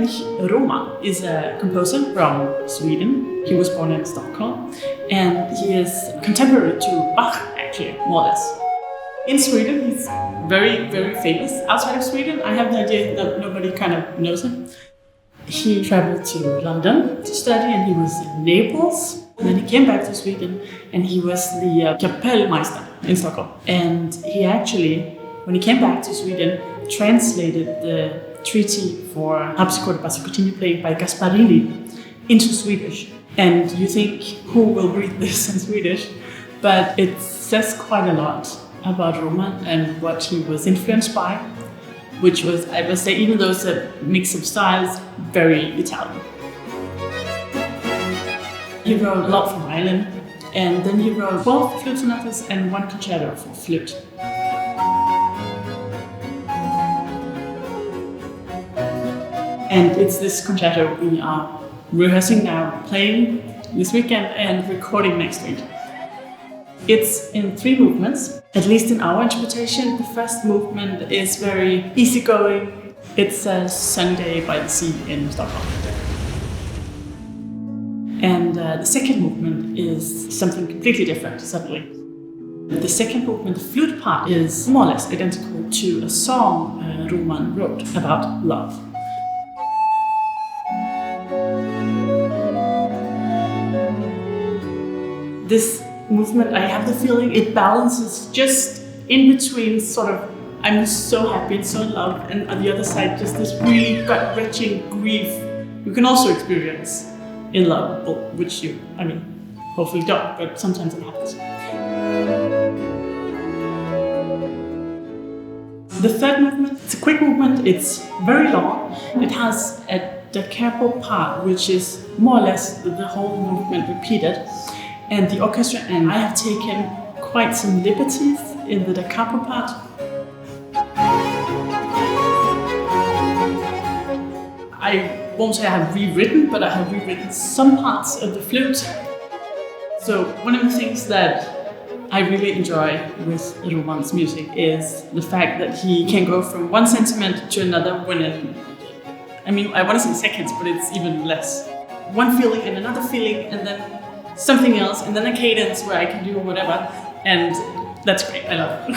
Helmich is a composer from Sweden. He was born in Stockholm, and he is contemporary to Bach, actually, more or less. In Sweden, he's very, very famous. Outside of Sweden, I have the idea that nobody kind of knows him. He traveled to London to study, and he was in Naples. And then he came back to Sweden, and he was the Kapellmeister in Stockholm. And he actually, when he came back to Sweden, translated the treaty for harpsichord and basso continuo playing by Gasparini into Swedish. And you think, who will read this in Swedish? But it says quite a lot about Ravn and what he was influenced by, which was, I must say, even though it's a mix of styles, very Italian. He wrote a lot for violin, and then he wrote 12 flute sonatas and 1 concerto for flute. And it's this concerto we are rehearsing now, playing this weekend and recording next week. It's in 3 movements, at least in our interpretation. The first movement is very easygoing. It's a Sunday by the sea in Stockholm. And the second movement is something completely different, suddenly. The second movement, the flute part, is more or less identical to a song Ravn wrote about love. This movement, I have the feeling it balances just in between sort of, I'm so happy and so in love, and on the other side, just this really gut-wrenching grief you can also experience in love, which you, hopefully don't, but sometimes it happens. The third movement, it's a quick movement, it's very long. It has a da capo part, which is more or less the whole movement repeated. And the orchestra and I have taken quite some liberties in the da capo part. I won't say I have rewritten, but I have rewritten some parts of the flute. So one of the things that I really enjoy with Ravn's music is the fact that he can go from one sentiment to another I want to say seconds, but it's even less. One feeling and another feeling, and then something else, and then a cadence where I can do whatever, and that's great, I love it.